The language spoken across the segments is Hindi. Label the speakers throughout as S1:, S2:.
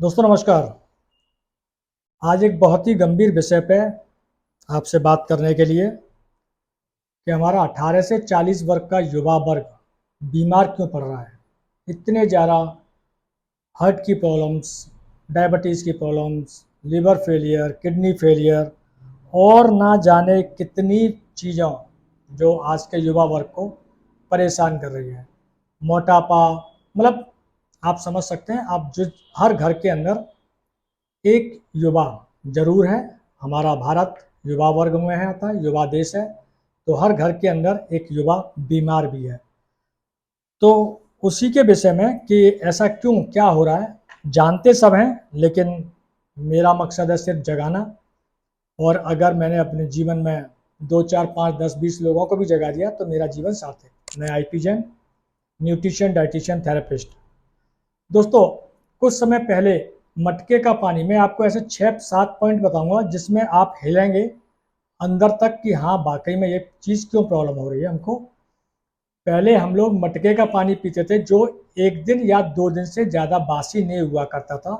S1: दोस्तों नमस्कार। आज एक बहुत ही गंभीर विषय पे आपसे बात करने के लिए कि हमारा 18 से 40 वर्ग का युवा वर्ग बीमार क्यों पड़ रहा है। इतने ज़्यादा हार्ट की प्रॉब्लम्स, डायबिटीज़ की problems, liver failure, kidney failure और ना जाने कितनी चीज़ों जो आज के युवा वर्ग को परेशान कर रही है। मोटापा, मतलब आप समझ सकते हैं। आप जो हर घर के अंदर एक युवा जरूर है। हमारा भारत युवा वर्ग में है, आता है, युवा देश है। तो हर घर के अंदर एक युवा बीमार भी है। तो उसी के विषय में कि ऐसा क्यों, क्या हो रहा है, जानते सब हैं, लेकिन मेरा मकसद है सिर्फ जगाना। और अगर मैंने अपने जीवन में 2 4 5 10 20 लोगों को भी जगा दिया तो मेरा जीवन सार्थक। मैं IP Jain, nutrition dietitian therapist. दोस्तों, कुछ समय पहले मटके का पानी, मैं आपको ऐसे 6 7 पॉइंट बताऊंगा जिसमें आप हिलेंगे अंदर तक कि हाँ वाकई में ये चीज़ क्यों प्रॉब्लम हो रही है हमको। पहले हम लोग मटके का पानी पीते थे जो 1 दिन या 2 दिन से ज़्यादा बासी नहीं हुआ करता था,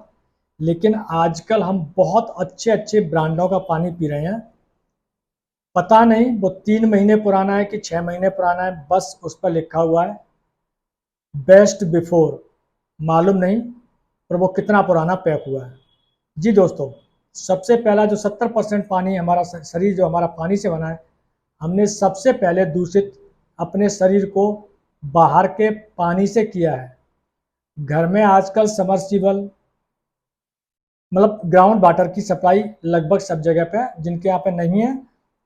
S1: लेकिन आजकल हम बहुत अच्छे अच्छे ब्रांडों का पानी पी रहे हैं। पता नहीं वो 3 महीने पुराना है कि 6 महीने पुराना है, बस उस पर लिखा हुआ है बेस्ट बिफोर। मालूम नहीं पर वो कितना पुराना पैक हुआ है। जी दोस्तों, सबसे पहला जो 70% पानी हमारा शरीर जो हमारा पानी से बना है, हमने सबसे पहले दूषित अपने शरीर को बाहर के पानी से किया है। घर में आजकल समरसीबल, मतलब ग्राउंड वाटर की सप्लाई लगभग सब जगह पे है। जिनके यहाँ पे नहीं है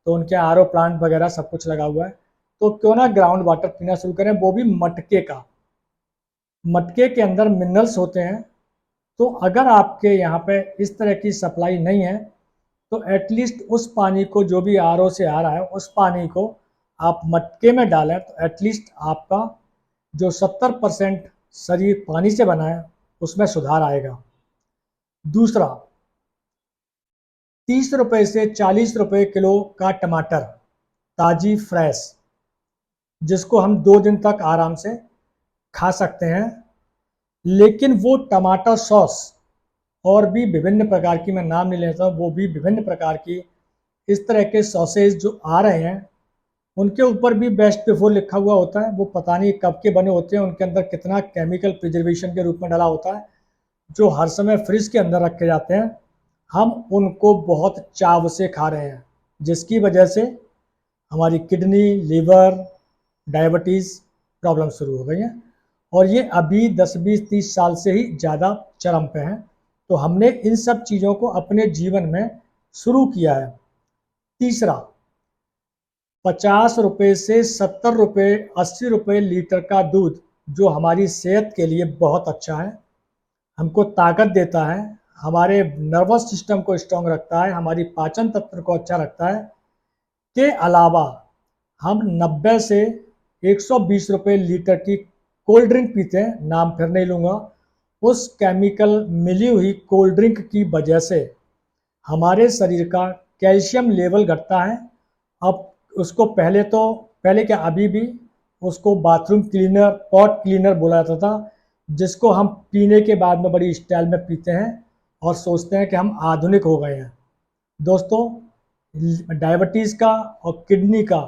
S1: तो उनके आरओ प्लांट वगैरह सब कुछ लगा हुआ है। तो क्यों ना ग्राउंड वाटर पीना शुरू करें, वो भी मटके का। मटके के अंदर मिनरल्स होते हैं। तो अगर आपके यहाँ पे इस तरह की सप्लाई नहीं है तो एटलीस्ट उस पानी को, जो भी आरओ से आ रहा है, उस पानी को आप मटके में डालें तो एटलीस्ट आपका जो 70% शरीर पानी से बना है उसमें सुधार आएगा। दूसरा, 30 रुपए से 40 रुपए किलो का टमाटर, ताजी फ्रेश, जिसको हम 2 दिन तक आराम से खा सकते हैं। लेकिन वो टमाटर सॉस और भी विभिन्न प्रकार की, मैं नाम नहीं लेता, वो भी विभिन्न प्रकार की इस तरह के सॉसेज जो आ रहे हैं, उनके ऊपर भी बेस्ट बिफोर लिखा हुआ होता है। वो पता नहीं कब के बने होते हैं, उनके अंदर कितना केमिकल प्रिजर्वेशन के रूप में डाला होता है, जो हर समय फ्रिज के अंदर रखे जाते हैं। हम उनको बहुत चाव से खा रहे हैं, जिसकी वजह से हमारी किडनी, लिवर, डायबिटीज़ प्रॉब्लम शुरू हो गई हैं। और ये अभी 10 20 30 साल से ही ज़्यादा चरम पे हैं। तो हमने इन सब चीज़ों को अपने जीवन में शुरू किया है। तीसरा, 50 रुपये से 70 रुपये, 80 रुपये लीटर का दूध, जो हमारी सेहत के लिए बहुत अच्छा है, हमको ताकत देता है, हमारे नर्वस सिस्टम को स्ट्रांग रखता है, हमारी पाचन तंत्र को अच्छा रखता है, के अलावा हम 90 से 120 रुपये लीटर की कोल्ड ड्रिंक पीते हैं। नाम फिर नहीं लूँगा। उस केमिकल मिली हुई कोल्ड ड्रिंक की वजह से हमारे शरीर का कैल्शियम लेवल घटता है। अब उसको पहले क्या, अभी भी उसको बाथरूम क्लीनर, पॉट क्लीनर बोला जाता था, जिसको हम पीने के बाद में बड़ी स्टाइल में पीते हैं और सोचते हैं कि हम आधुनिक हो गए हैं। दोस्तों, डायबिटीज़ का और किडनी का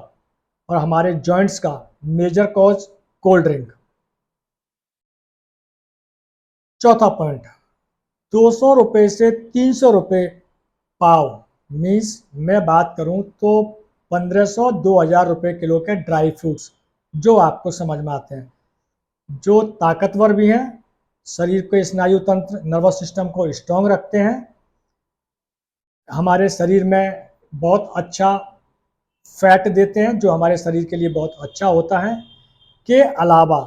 S1: और हमारे जॉइंट्स का मेजर कॉज कोल्ड ड्रिंक। चौथा पॉइंट, 200 रुपये से 300 रुपये पाव, मीन्स मैं बात करूं तो 1500 2000 रुपये किलो के ड्राई फ्रूट्स, जो आपको समझ में आते हैं, जो ताकतवर भी हैं, शरीर के स्नायु तंत्र, नर्वस सिस्टम को स्ट्रांग रखते हैं, हमारे शरीर में बहुत अच्छा फैट देते हैं जो हमारे शरीर के लिए बहुत अच्छा होता है। के अलावा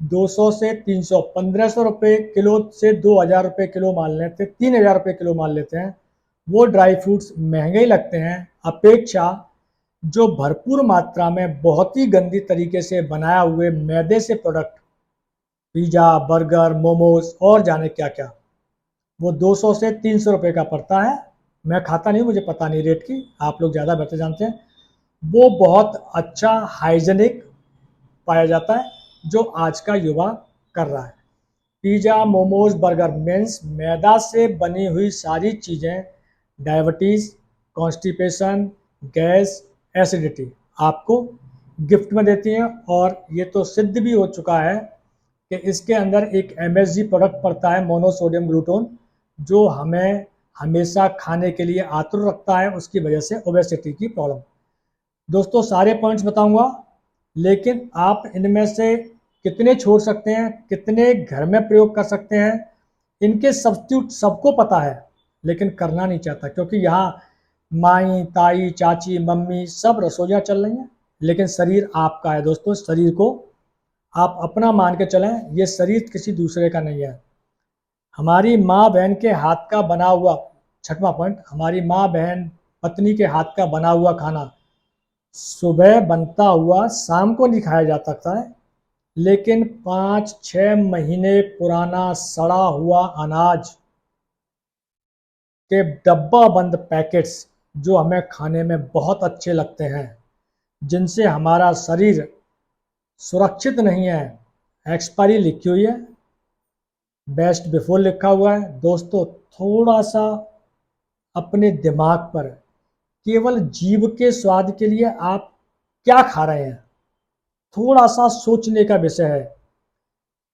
S1: 200 से 300, 1500 रुपये किलो से 2000 रुपये किलो मान लेते, 3000 रुपये किलो मान लेते हैं। वो ड्राई फ्रूट्स महंगे ही लगते हैं अपेक्षा जो भरपूर मात्रा में बहुत ही गंदी तरीके से बनाया हुए मैदे से प्रोडक्ट, पिज़्ज़ा, बर्गर, मोमोज और जाने क्या क्या, वो 200 से 300 रुपये का पड़ता है। मैं खाता नहीं, मुझे पता नहीं रेट की, आप लोग ज़्यादा बेहतर जानते हैं। वो बहुत अच्छा हाइजेनिक पाया जाता है जो आज का युवा कर रहा है। पिज़्ज़ा, मोमोज, बर्गर मीन्स मैदा से बनी हुई सारी चीज़ें डायबिटीज़, कॉन्स्टिपेशन, गैस, एसिडिटी आपको गिफ्ट में देती हैं। और ये तो सिद्ध भी हो चुका है कि इसके अंदर एक MSG प्रोडक्ट पड़ता है, मोनोसोडियम ग्लूटोन, जो हमें हमेशा खाने के लिए आतुर रखता है, उसकी वजह से ओबेसिटी की प्रॉब्लम। दोस्तों सारे पॉइंट्स बताऊंगा, लेकिन आप इनमें से कितने छोड़ सकते हैं, कितने घर में प्रयोग कर सकते हैं, इनके सब्स्टिट्यूट सबको पता है, लेकिन करना नहीं चाहता, क्योंकि यहाँ माई, ताई, चाची, मम्मी सब रसोइयाँ चल रही हैं, लेकिन शरीर आपका है दोस्तों। शरीर को आप अपना मान के चलें, ये शरीर किसी दूसरे का नहीं है। हमारी माँ बहन के हाथ का बना हुआ, छठवां पॉइंट, हमारी माँ बहन पत्नी के हाथ का बना हुआ खाना सुबह बनता हुआ शाम को नहीं खाया जा सकता है, लेकिन 5-6 महीने पुराना सड़ा हुआ अनाज के डब्बा बंद पैकेट्स जो हमें खाने में बहुत अच्छे लगते हैं, जिनसे हमारा शरीर सुरक्षित नहीं है, एक्सपायरी लिखी हुई है, बेस्ट बिफोर लिखा हुआ है। दोस्तों थोड़ा सा अपने दिमाग पर, केवल जीभ के स्वाद के लिए आप क्या खा रहे हैं, थोड़ा सा सोचने का विषय है।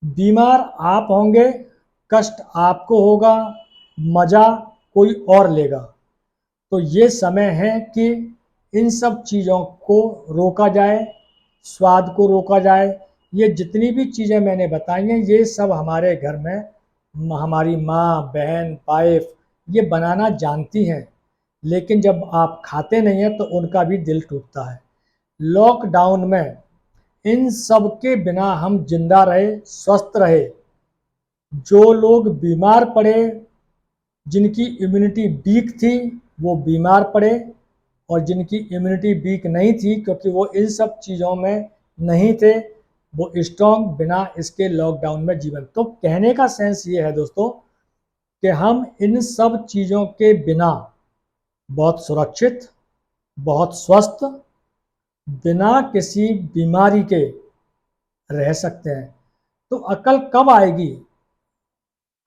S1: बीमार आप होंगे, कष्ट आपको होगा, मज़ा कोई और लेगा। तो ये समय है कि इन सब चीज़ों को रोका जाए, स्वाद को रोका जाए। ये जितनी भी चीज़ें मैंने बताई हैं, ये सब हमारे घर में हमारी माँ, बहन, वाइफ ये बनाना जानती हैं, लेकिन जब आप खाते नहीं हैं तो उनका भी दिल टूटता है। लॉकडाउन में इन सब के बिना हम जिंदा रहे, स्वस्थ रहे। जो लोग बीमार पड़े, जिनकी इम्यूनिटी वीक थी, वो बीमार पड़े, और जिनकी इम्यूनिटी वीक नहीं थी क्योंकि वो इन सब चीज़ों में नहीं थे, वो स्ट्रॉन्ग बिना इसके लॉकडाउन में जीवन। तो कहने का सेंस ये है दोस्तों कि हम इन सब चीज़ों के बिना बहुत सुरक्षित, बहुत स्वस्थ, बिना किसी बीमारी के रह सकते हैं। तो अकल कब आएगी?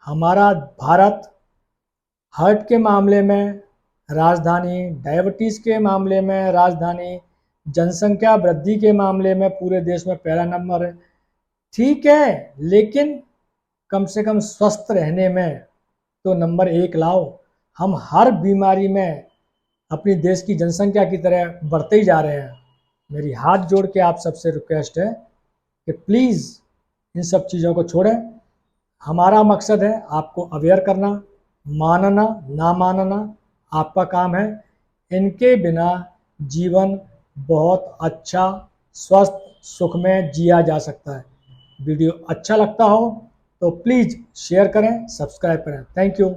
S1: हमारा भारत हार्ट के मामले में राजधानी, डायबिटीज़ के मामले में राजधानी, जनसंख्या वृद्धि के मामले में पूरे देश में पहला नंबर है। ठीक है, लेकिन कम से कम स्वस्थ रहने में तो नंबर 1 लाओ। हम हर बीमारी में अपनी देश की जनसंख्या की तरह बढ़ते ही जा रहे हैं। मेरी हाथ जोड़ के आप सबसे रिक्वेस्ट है कि प्लीज़ इन सब चीज़ों को छोड़ें। हमारा मकसद है आपको अवेयर करना, मानना ना मानना आपका काम है। इनके बिना जीवन बहुत अच्छा, स्वस्थ, सुख में जिया जा सकता है। वीडियो अच्छा लगता हो तो प्लीज़ शेयर करें, सब्सक्राइब करें। Thank you.